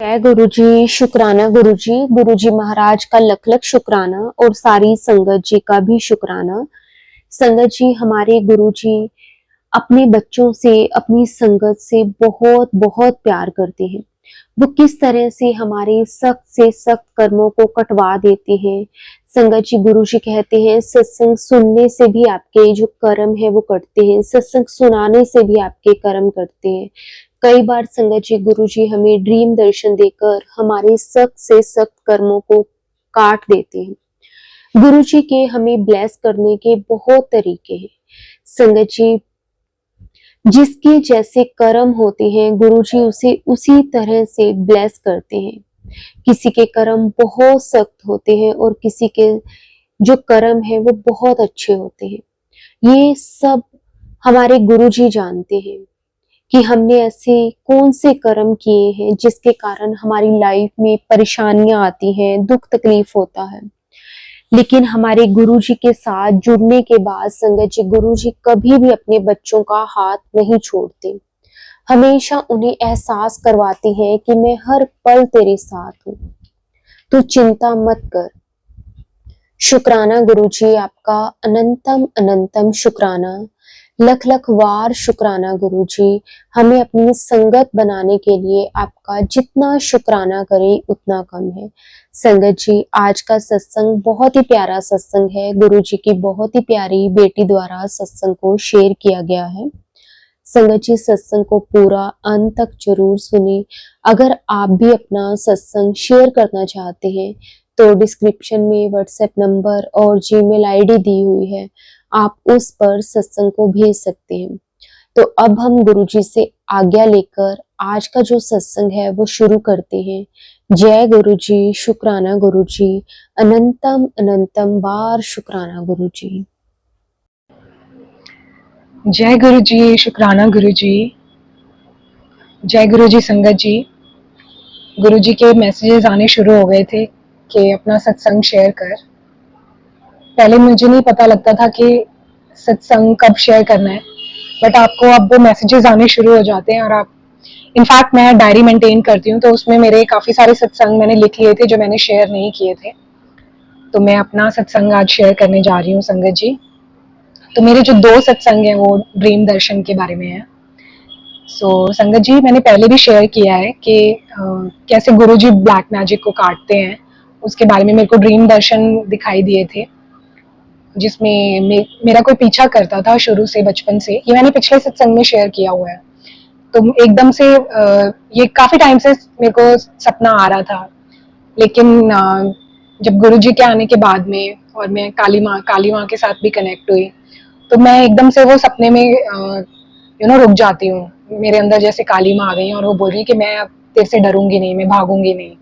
जय गुरु जी, शुक्राना गुरु जी महाराज का लख लख शुक्राना और सारी संगत जी का भी शुक्राना। संगत जी, हमारे गुरु जी अपने बच्चों से, अपनी संगत से बहुत बहुत प्यार करते हैं। वो किस तरह से हमारे सख्त से सख्त कर्मों को कटवा देते हैं। संगत जी, गुरु जी कहते हैं सत्संग सुनने से भी आपके जो कर्म है वो कटते हैं, सत्संग सुनाने से भी आपके कर्म कटते हैं। कई बार संगत जी, गुरु जी हमें ड्रीम दर्शन देकर हमारे सख्त से सख्त कर्मों को काट देते हैं। गुरु जी के हमें ब्लेस करने के बहुत तरीके हैं। संगत जी, जिसके जैसे कर्म होते हैं गुरु जी उसे उसी तरह से ब्लेस करते हैं। किसी के कर्म बहुत सख्त होते हैं और किसी के जो कर्म है वो बहुत अच्छे होते हैं। ये सब हमारे गुरु जी जानते हैं कि हमने ऐसे कौन से कर्म किए हैं जिसके कारण हमारी लाइफ में परेशानियां आती हैं, दुख तकलीफ होता है। लेकिन हमारे गुरुजी के साथ जुड़ने के बाद संगत जी, गुरुजी कभी भी अपने बच्चों का हाथ नहीं छोड़ते। हमेशा उन्हें एहसास करवाते हैं कि मैं हर पल तेरे साथ हूँ, तू चिंता मत कर। शुक्राना गुरुजी, आपका अनंतम अनंतम शुक्राना, लख लख वार शुक्राना गुरुजी। हमें अपनी संगत बनाने के लिए आपका जितना शुक्राना करे उतना कम है। संगत जी, आज का सत्संग बहुत ही प्यारा सत्संग है। गुरुजी की बहुत ही प्यारी बेटी द्वारा सत्संग को शेयर किया गया है। संगत जी, सत्संग को पूरा अंत तक जरूर सुने। अगर आप भी अपना सत्संग शेयर करना चाहते हैं तो डिस्क्रिप्शन में व्हाट्सएप नंबर और जीमेल आईडी दी हुई है, आप उस पर सत्संग को भेज सकते हैं। तो अब हम गुरुजी से आज्ञा लेकर आज का जो सत्संग है वो शुरू करते हैं। जय गुरुजी, शुक्राना गुरुजी, अनंतम अनंतम बार शुक्राना गुरुजी। जय गुरु जी, शुक्राना गुरु जी। जय गुरु जी संगत जी। गुरु जी के मैसेजेस आने शुरू हो गए थे कि अपना सत्संग शेयर कर। पहले मुझे नहीं पता लगता था कि सत्संग कब शेयर करना है, बट आपको अब वो मैसेजेस आने शुरू हो जाते हैं। और आप, इनफैक्ट मैं डायरी मेंटेन करती हूँ, तो उसमें मेरे काफ़ी सारे सत्संग मैंने लिख लिए थे जो मैंने शेयर नहीं किए थे। तो मैं अपना सत्संग आज शेयर करने जा रही हूँ संगत जी। तो मेरे जो 2 सत्संग हैं वो ड्रीम दर्शन के बारे में है। संगत जी, मैंने पहले भी शेयर किया है कि कैसे गुरुजी ब्लैक मैजिक को काटते हैं, उसके बारे में मेरे को ड्रीम दर्शन दिखाई दिए थे, जिसमें मेरा कोई पीछा करता था शुरू से, बचपन से। ये मैंने पिछले सत्संग में शेयर किया हुआ है। तो एकदम से ये काफी टाइम से मेरे को सपना आ रहा था, लेकिन जब गुरुजी के आने के बाद में और मैं काली माँ के साथ भी कनेक्ट हुई, तो मैं एकदम से वो सपने में रुक जाती हूँ। मेरे अंदर जैसे काली माँ आ गई और वो बोल रही कि मैं अब तेरे से डरूंगी नहीं, मैं भागूंगी नहीं,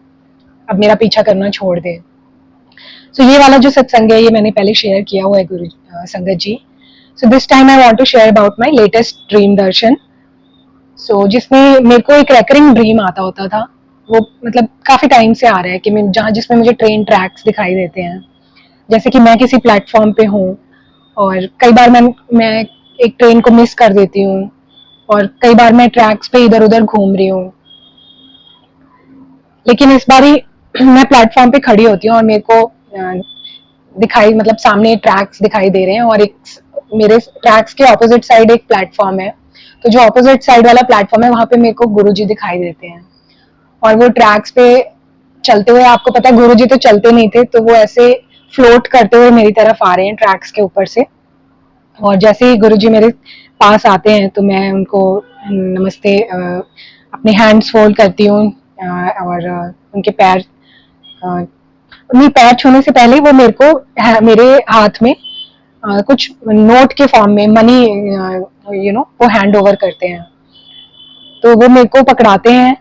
अब मेरा पीछा करना छोड़ दे। ये वाला जो सत्संग है ये मैंने पहले शेयर किया हुआ है संगत जी। This time I want to share about my latest dream darshan. जिसमें मेरे को एक रेकरिंग ड्रीम आता होता था, वो मतलब काफी टाइम से आ रहा है कि मैं जिसमें मुझे ट्रेन ट्रैक्स दिखाई देते हैं, जैसे कि मैं किसी प्लेटफॉर्म पे हूँ और कई बार मैं एक ट्रेन को मिस कर देती हूँ, और कई बार मैं ट्रैक्स पे इधर उधर घूम रही हूँ। लेकिन इस बार मैं प्लेटफॉर्म पे खड़ी होती हूँ और मेरे को दिखाई, मतलब सामने ट्रैक्स दिखाई दे रहे हैं और एक मेरे ट्रैक्स के ऑपोजिट साइड एक प्लेटफॉर्म है। तो जो ऑपोजिट साइड वाला प्लेटफॉर्म है वहां पे मेरे को गुरुजी दिखाई देते हैं, और वो ट्रैक्स पे चलते हुए, आपको पता है गुरुजी तो चलते नहीं थे, तो वो ऐसे फ्लोट करते हुए मेरी तरफ आ रहे हैं ट्रैक्स के ऊपर से। और जैसे ही गुरुजी मेरे पास आते हैं तो मैं उनको नमस्ते, अपने हैंड्स फोल्ड करती हूँ, और उनके पैर, उन्हें पैर छूने से पहले वो मेरे को मेरे हाथ में कुछ नोट के फॉर्म में मनी वो हैंड ओवर करते हैं। तो वो मेरे को पकड़ाते हैं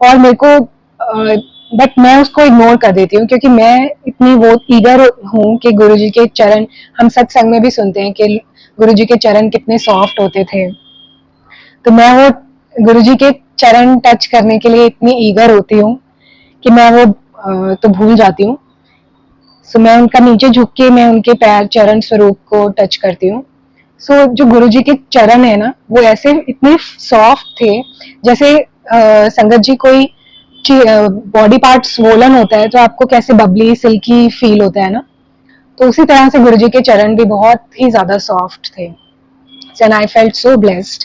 और मेरे को, बट मैं उसको इग्नोर कर देती हूँ, क्योंकि मैं इतनी वो ईगर हूँ कि गुरुजी के चरण, हम सत्संग में भी सुनते हैं कि गुरुजी के चरण कितने सॉफ्ट होते थे। तो मैं वो गुरुजी के चरण टच करने के लिए इतनी ईगर होती हूँ कि मैं वो तो भूल जाती हूँ। मैं उनका नीचे झुक के मैं उनके पैर चरण स्वरूप को टच करती हूँ। जो गुरुजी के चरण है ना, वो ऐसे इतने सॉफ्ट थे, जैसे संगत जी कोई बॉडी पार्ट स्वोलन होता है तो आपको कैसे बबली सिल्की फील होता है ना, तो उसी तरह से गुरुजी के चरण भी बहुत ही ज्यादा सॉफ्ट थे and I felt so blessed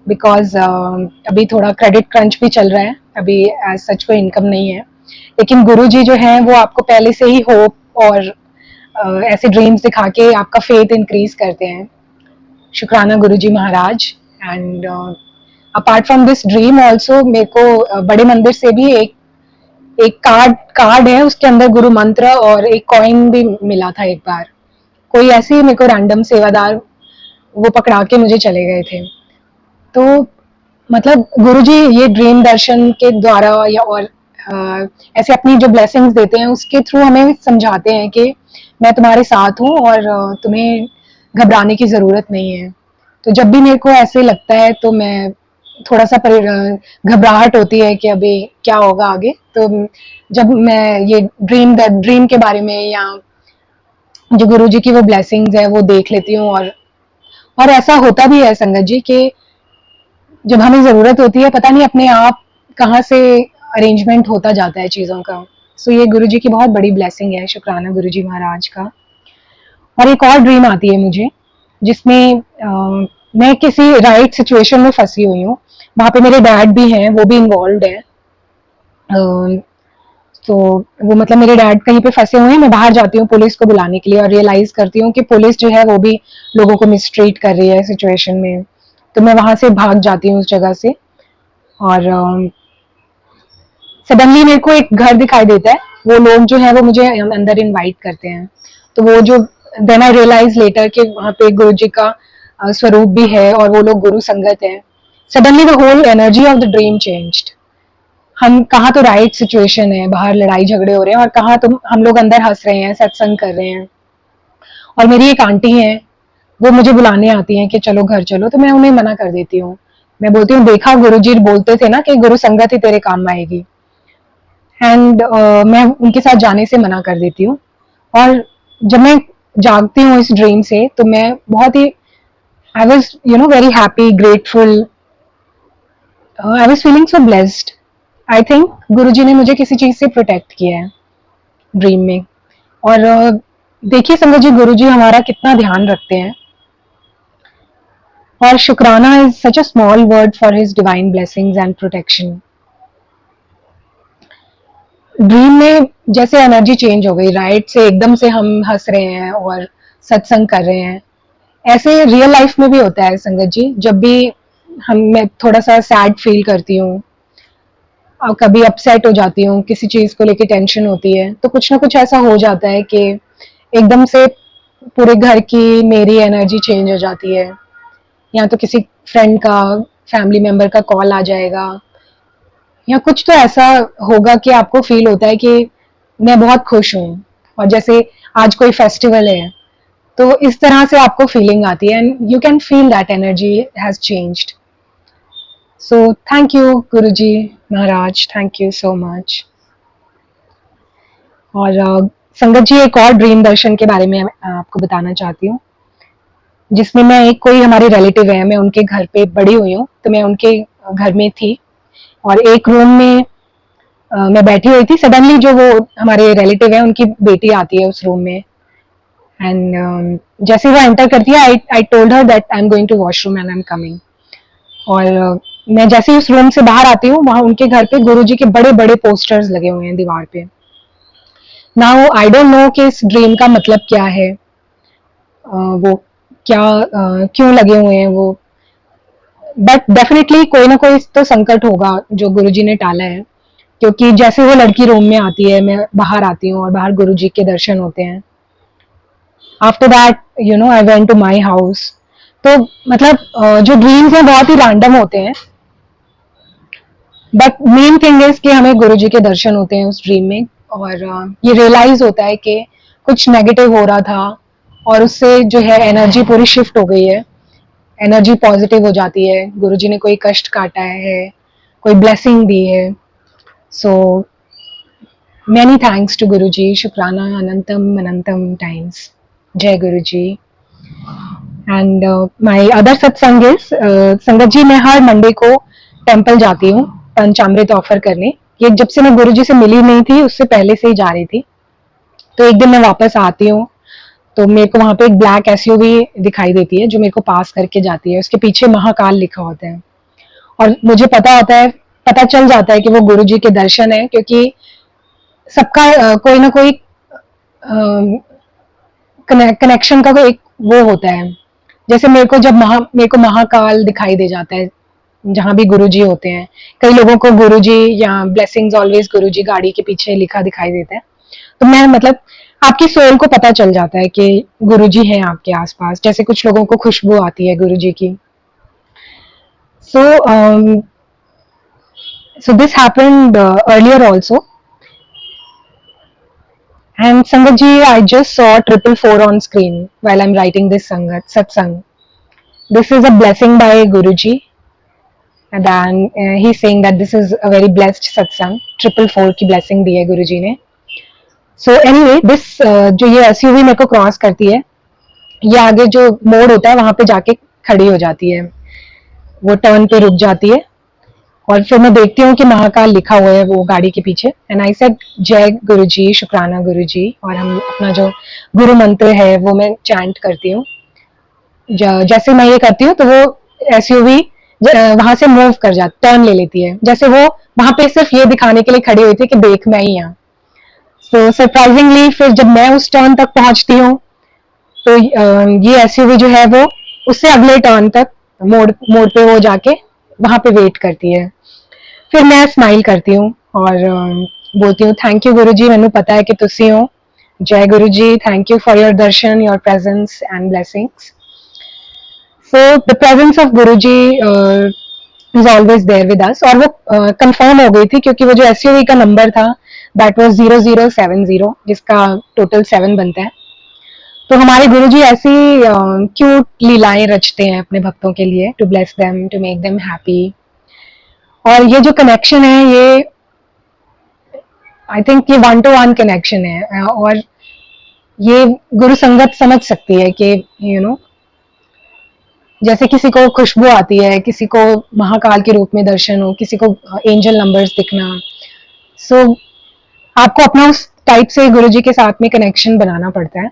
because अभी थोड़ा क्रेडिट क्रंच भी चल रहा है, अभी एज सच कोई इनकम नहीं है, लेकिन गुरुजी जो है वो आपको पहले से ही होप और ऐसे ड्रीम्स दिखा के आपका फेथ इंक्रीज करते हैं। शुक्राना Guruji Maharaj. And apart from this dream also मेरे को बड़े मंदिर से भी एक कार्ड है, उसके अंदर गुरु मंत्र और एक कॉइन भी मिला था एक बार। कोई ऐसे ही मेरे को रैंडम सेवादार वो पकड़ा के मुझे चले गए थे। तो मतलब गुरुजी ये ड्रीम दर्शन के द्वारा या और ऐसे अपनी जो ब्लेसिंग्स देते हैं उसके थ्रू हमें समझाते हैं कि मैं तुम्हारे साथ हूँ और तुम्हें घबराने की जरूरत नहीं है। तो जब भी मेरे को ऐसे लगता है तो मैं थोड़ा सा घबराहट होती है कि अभी क्या होगा आगे, तो जब मैं ये ड्रीम के बारे में या जो गुरुजी की वो ब्लेसिंग्स है वो देख लेती हूँ, और ऐसा होता भी है संगत जी कि जब हमें जरूरत होती है पता नहीं अपने आप कहाँ से अरेंजमेंट होता जाता है चीजों का। सो ये गुरुजी की बहुत बड़ी ब्लेसिंग है, शुक्राना गुरुजी महाराज का। और एक और ड्रीम आती है मुझे जिसमें मैं किसी राइट सिचुएशन में फंसी हुई हूँ, वहां पे मेरे डैड भी हैं, वो भी इन्वॉल्व है। तो वो मतलब मेरे डैड कहीं पे फंसे हुए हैं, मैं बाहर जाती हूँ पुलिस को बुलाने के लिए और रियलाइज करती हूँ कि पुलिस जो है वो भी लोगों को मिसट्रीट कर रही है सिचुएशन में। तो मैं वहां से भाग जाती हूँ उस जगह से, और सडनली मेरे को एक घर दिखाई देता है, वो लोग जो है वो मुझे अंदर इनवाइट करते हैं। तो वो जो देन आई रियलाइज लेटर कि वहाँ पे गुरु जी का स्वरूप भी है और वो लोग गुरु संगत है। Suddenly the whole energy of the dream changed. हम कहाँ तो राइट सिचुएशन है, बाहर लड़ाई झगड़े हो रहे हैं, और कहाँ तो हम लोग अंदर हंस रहे हैं, सत्संग कर रहे हैं। और मेरी एक आंटी है, वो मुझे बुलाने आती हैं कि चलो घर चलो, तो मैं उन्हें मना कर देती हूँ। मैं बोलती हूँ देखा गुरुजी बोलते थे ना कि गुरु संगत ही तेरे काम आएगी, एंड मैं उनके साथ जाने से मना कर देती हूँ। और जब मैं जागती हूँ इस ड्रीम से तो मैं बहुत ही I was very happy grateful, I was feeling so blessed. I think Guruji ने मुझे किसी चीज से प्रोटेक्ट किया है ड्रीम में। और देखिए संगत जी गुरुजी हमारा कितना ध्यान रखते हैं, और शुक्राना is such a small word for his divine blessings and protection. Dream में जैसे एनर्जी चेंज हो गई, राइट से एकदम से हम हंस रहे हैं और सत्संग कर रहे हैं, ऐसे रियल लाइफ में भी होता है संगत जी। जब भी मैं थोड़ा सा सैड फील करती हूँ और कभी अपसेट हो जाती हूँ, किसी चीज को लेके टेंशन होती है, तो कुछ ना कुछ ऐसा हो जाता है कि एकदम से पूरे घर की मेरी एनर्जी चेंज हो जाती है, या तो किसी फ्रेंड का फैमिली मेंबर का कॉल आ जाएगा, या कुछ तो ऐसा होगा कि आपको फील होता है कि मैं बहुत खुश हूँ, और जैसे आज कोई फेस्टिवल है तो इस तरह से आपको फीलिंग आती है, and you can feel that energy has changed. So thank you Guruji Maharaj, thank you so much. और संगत जी एक और ड्रीम दर्शन के बारे में आपको बताना चाहती हूँ, जिसमें मैं एक कोई हमारे रिलेटिव है, मैं उनके घर पे बड़ी हुई हूँ, तो मैं उनके घर में थी और एक रूम में मैं बैठी हुई थी। सडनली जो वो हमारे रिलेटिव है उनकी बेटी आती है उस रूम में, एंड जैसे वो एंटर करती है I told her that I am going to washroom and I am coming. और मैं जैसे ही उस रूम से बाहर आती हूँ, वहां उनके घर पे गुरुजी के बड़े बड़े पोस्टर्स लगे हुए हैं दीवार पे। नाउ आई डोंट नो कि इस ड्रीम का मतलब क्या है, वो क्या क्यों लगे हुए हैं वो, बट डेफिनेटली कोई ना कोई तो संकट होगा जो गुरुजी ने टाला है, क्योंकि जैसे वो लड़की रूम में आती है, मैं बाहर आती हूँ और बाहर गुरुजी के दर्शन होते हैं। After that I went to my house. तो मतलब जो ड्रीम्स हैं बहुत ही रैंडम होते हैं, बट मेन थिंग इज कि हमें गुरुजी के दर्शन होते हैं उस ड्रीम में, और ये रियलाइज होता है कि कुछ नेगेटिव हो रहा था और उससे जो है एनर्जी पूरी शिफ्ट हो गई है, एनर्जी पॉजिटिव हो जाती है, गुरुजी ने कोई कष्ट काटा है, कोई ब्लेसिंग दी है। सो मैनी थैंक्स टू गुरुजी, शुक्राना अनंतम अनंतम टाइम्स। जय गुरुजी। एंड माय अदर सत्संग इज संगत जी, मैं हर मंडे को टेंपल जाती हूँ पंचामृत ऑफर करने, ये जब से मैं गुरुजी से मिली नहीं थी उससे पहले से ही जा रही थी। तो एक दिन मैं वापस आती हूँ तो मेरे को वहां पे एक ब्लैक एसयूवी दिखाई देती है जो मेरे को पास करके जाती है। उसके पीछे महाकाल लिखा होता है और मुझे पता होता है, पता चल जाता है कि वो गुरुजी के दर्शन है, क्योंकि सबका कोई ना कोई कनेक्शन का कोई एक वो होता है। जैसे मेरे को महाकाल दिखाई दे जाता है जहां भी गुरुजी होते हैं। कई लोगों को गुरुजी या ब्लेसिंग्स ऑलवेज गुरुजी गाड़ी के पीछे लिखा दिखाई देता है। तो मैं मतलब आपकी सोल को पता चल जाता है कि गुरुजी हैं आपके आसपास। जैसे कुछ लोगों को खुशबू आती है गुरुजी की। सो so this happened earlier also. And Sangat ji, I just saw 444 on screen while I'm writing this satsang. This is a blessing by Guruji, and then he's saying that this is a very blessed satsang. 444 की blessing दी है Guruji ने. So anyway, this जो ये SUV मेरे को cross करती है, ये आगे जो मोड़ होता है वहां पे जाके खड़ी हो जाती है, वो टर्न पे रुक जाती है और फिर मैं देखती हूँ कि महाकाल लिखा हुआ है वो गाड़ी के पीछे। एंड आई सेड जय गुरुजी, शुक्राना गुरुजी, और हम अपना जो गुरु मंत्र है वो मैं चैंट करती हूँ। जैसे मैं ये करती हूँ तो वो एसयूवी वहां से मूव कर जाती, टर्न ले लेती है, जैसे वो वहां पे सिर्फ ये दिखाने के लिए खड़ी हुई थी कि देख मैं ही यहाँ। सो सरप्राइजिंगली फिर जब मैं उस टर्न तक पहुंचती हूँ तो ये एसयूवी जो है वो उससे अगले टर्न तक मोड़ मोड़ पे वो जाके वहां पे वेट करती है। फिर मैं स्माइल करती हूँ और बोलती हूँ थैंक यू गुरुजी, मैंने पता है कि तुसी हो। जय Guruji, thank you for your darshan, your presence and blessings. So the presence of Guruji is always there with us. और वो कंफर्म हो गई थी क्योंकि वो जो एसयूवी का नंबर था दैट वाज 0070, जिसका टोटल 7 बनता है। तो हमारे गुरुजी ऐसी क्यूट लीलाएं रचते हैं अपने भक्तों के लिए, to bless them, to make them happy. और ये जो कनेक्शन है ये आई थिंक ये 1-to-1 कनेक्शन है और ये गुरु संगत समझ सकती है कि जैसे किसी को खुशबू आती है, किसी को महाकाल के रूप में दर्शन हो, किसी को एंजल नंबर्स दिखना। सो आपको अपना उस टाइप से गुरुजी के साथ में कनेक्शन बनाना पड़ता है।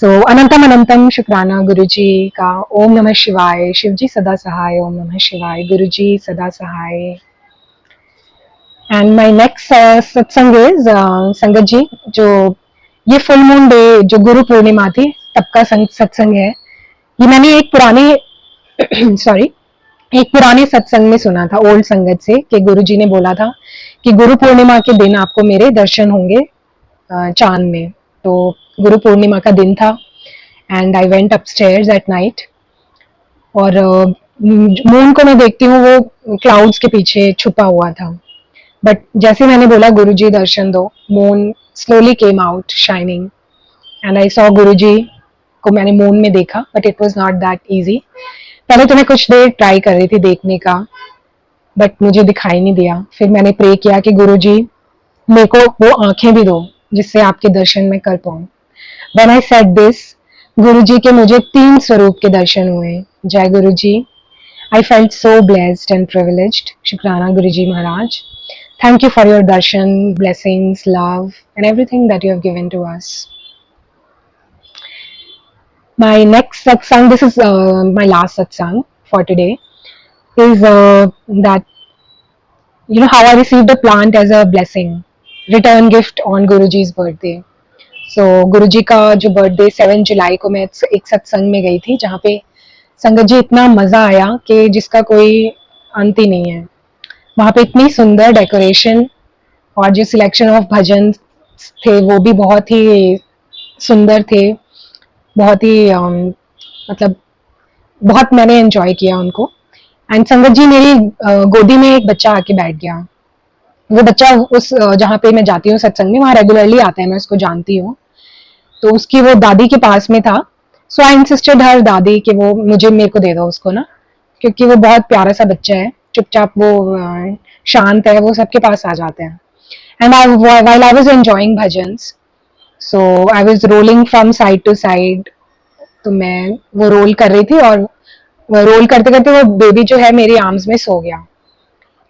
सो अनंतम अनंतम शुक्राना गुरुजी का। ओम नमः शिवाय। शिवजी सदा सहाय। ओम नमः शिवाय। गुरुजी सदा सहाय। एंड माय नेक्स्ट सत्संग इज संगत जी, जो ये फुल मून डे जो गुरु पूर्णिमा थी तब का सत्संग है। ये मैंने एक पुराने सॉरी एक पुराने सत्संग में सुना था ओल्ड संगत से कि गुरुजी ने बोला था कि गुरु पूर्णिमा के दिन आपको मेरे दर्शन होंगे चांद में। तो गुरु पूर्णिमा का दिन था and I went upstairs at night और मून को मैं देखती हूँ वो क्लाउड्स के पीछे छुपा हुआ था। बट जैसे मैंने बोला गुरुजी दर्शन दो, moon slowly came out shining and I saw Guruji को मैंने मून में देखा, but it was not that easy. पहले तो मैं कुछ देर ट्राई कर रही थी देखने का, बट मुझे दिखाई नहीं दिया। फिर मैंने प्रे किया कि गुरुजी मेरे को वो आंखें भी दो जिससे आपके दर्शन मैं कर पाऊं। व्हेन आई सेड दिस, गुरुजी के मुझे 3 स्वरूप के दर्शन हुए। जय गुरुजी। I felt so blessed and privileged. Shukrana Guruji Maharaj. Thank you for your darshan, blessings, love, and everything that you have given to us. My next satsang, this is my last satsang for today, is that how I received a plant as a blessing, return gift on Guruji's birthday. So गुरुजी का जो birthday 7 जुलाई को मैं एक सत्संग में गई थी जहाँ पे संगत जी इतना मजा आया कि जिसका कोई अंत ही नहीं है। वहां पे इतनी सुंदर डेकोरेशन और जो सिलेक्शन ऑफ भजन थे वो भी बहुत ही सुंदर थे, बहुत ही मतलब बहुत मैंने एंजॉय किया उनको। एंड संगत जी मेरी गोदी में एक बच्चा आके बैठ गया। वो बच्चा उस जहाँ पे मैं जाती हूँ सत्संग में वहां रेगुलरली आता है, मैं उसको जानती हूँ। तो उसकी वो दादी के पास में था। सो आई इंसिस्टेड हर दादी कि वो मेरे को दे दो उसको ना, क्योंकि वो बहुत प्यारा सा बच्चा है, चुपचाप वो शांत है, वो सबके पास आ जाते हैं। And while I was enjoying bhajans, so I was rolling from side to side. तो मैं वो रोल कर रही थी और रोल करते करते वो बेबी जो है मेरी आर्म्स में सो गया।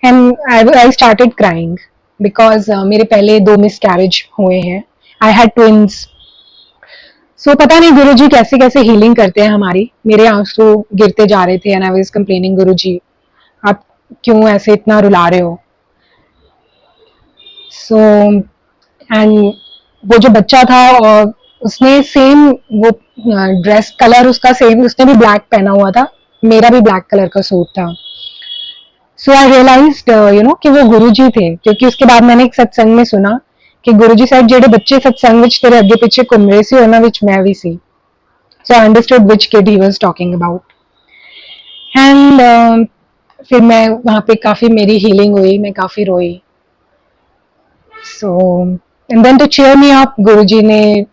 And I started crying because मेरे पहले 2 मिसकैरेज हुए हैं. I had twins. सो पता नहीं गुरुजी कैसे कैसे हीलिंग करते हैं हमारी. मेरे आंसू गिरते जा रहे थे एंड आई वाज कंप्लेनिंग, गुरुजी आप क्यों ऐसे इतना रुला रहे हो. सो एंड वो जो बच्चा था और उसने सेम वो ड्रेस कलर उसका सेम, उसने भी ब्लैक पहना हुआ था, मेरा भी ब्लैक कलर का सूट था. सो आई रियलाइज्ड कि वो गुरुजी थे, क्योंकि उसके बाद मैंने एक सत्संग में सुना कि गुरुजी साहब जेडे बच्चे सत्संग विच तेरे अगे पिछे घूम रहे सी उन्हां विच मैं भी सी. So I understood which kid he was talking about. And फिर मैं वहाँ पे काफ़ी मेरी हीलिंग हुई, मैं काफ़ी रोई. So and then to cheer me up, Guruji ने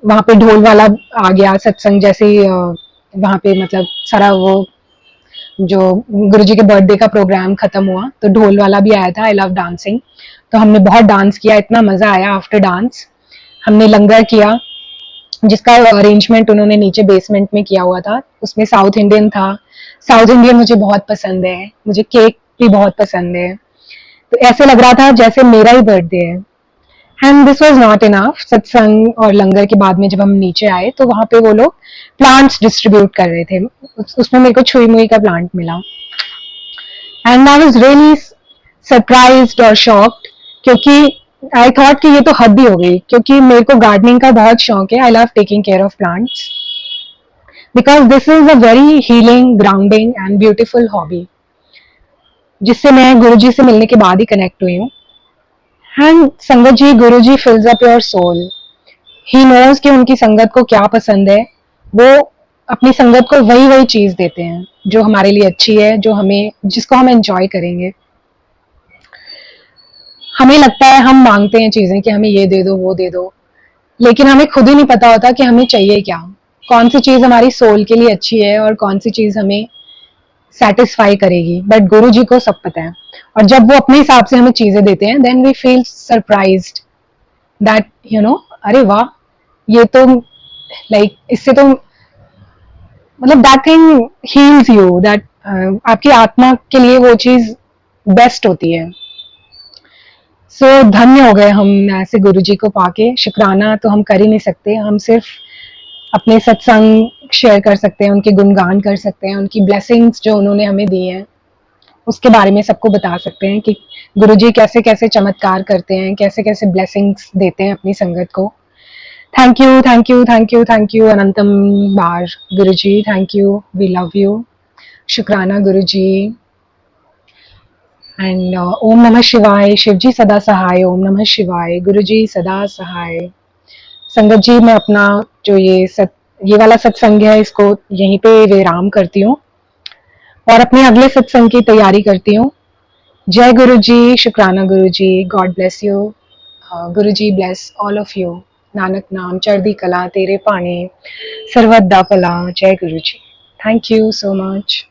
वहाँ पे ढोल वाला आ गया सत्संग जैसे ही वहाँ पे मतलब सारा वो जो गुरुजी के बर्थडे का प्रोग्राम खत्म हुआ तो ढोल वाला भी आया था. आई लव डांसिंग, तो हमने बहुत डांस किया, इतना मज़ा आया. आफ्टर डांस हमने लंगर किया जिसका अरेंजमेंट उन्होंने नीचे बेसमेंट में किया हुआ था. उसमें साउथ इंडियन था. साउथ इंडियन मुझे बहुत पसंद है, मुझे केक भी बहुत पसंद है, तो ऐसे लग रहा था जैसे मेरा ही बर्थडे है. And this was not enough. सत्संग और लंगर के बाद में जब हम नीचे आए तो वहां पे वो लोग प्लांट्स डिस्ट्रीब्यूट कर रहे थे. उसमें मेरे को छुई मुई का प्लांट मिला and I was really surprised और शॉक्ड, क्योंकि आई थॉट कि ये तो हद ही हो गई, क्योंकि मेरे को गार्डनिंग का बहुत शौक है. I love taking care of plants because this is a very healing, grounding and beautiful hobby, जिससे मैं गुरुजी से मिलने के बाद ही कनेक्ट हुई हूँ. एंड संगत जी, Guruji fills up your soul. He knows कि उनकी संगत को क्या पसंद है. वो अपनी संगत को वही वही चीज देते हैं जो हमारे लिए अच्छी है, जो हमें, जिसको हम एंजॉय करेंगे. हमें लगता है हम मांगते हैं चीजें कि हमें ये दे दो वो दे दो, लेकिन हमें खुद ही नहीं पता होता कि हमें चाहिए क्या, कौन सी चीज हमारी सोल के लिए अच्छी है और कौन सी चीज हमें सेटिस्फाई करेगी. बट गुरु जी को सब पता है, और जब वो अपने हिसाब से हमें चीजें देते हैं then we feel surprised that अरे वाह, ये तो लाइक इससे तो मतलब that thing heals you, that आपकी आत्मा के लिए वो चीज बेस्ट होती है. सो धन्य हो गए हम ऐसे गुरुजी को पाके. शुक्राना तो हम कर ही नहीं सकते, हम सिर्फ अपने सत्संग शेयर कर सकते हैं, उनके गुणगान कर सकते हैं, उनकी ब्लेसिंग्स जो उन्होंने हमें दी हैं उसके बारे में सबको बता सकते हैं कि गुरुजी कैसे कैसे चमत्कार करते हैं, कैसे कैसे ब्लेसिंग्स देते हैं अपनी संगत को. Thank you, thank you, thank you, thank you अनंतम बार Guruji. Thank you, we love you. शुक्राना गुरुजी. एंड ओम नमः शिवाय. शिवजी सदा सहाय. ओम नमः शिवाय. गुरुजी सदा सहाय. संगत जी, मैं अपना जो ये वाला सत्संग है इसको यहीं पे विराम करती हूँ और अपने अगले सत्संग की तैयारी करती हूँ. जय गुरु जी. शुक्राना गुरु जी. God bless you. Guru ji bless all of you. Nanak नाम चढ़दी कला तेरे पाने, सर्वदा भला. जय Guru ji. Thank you so much.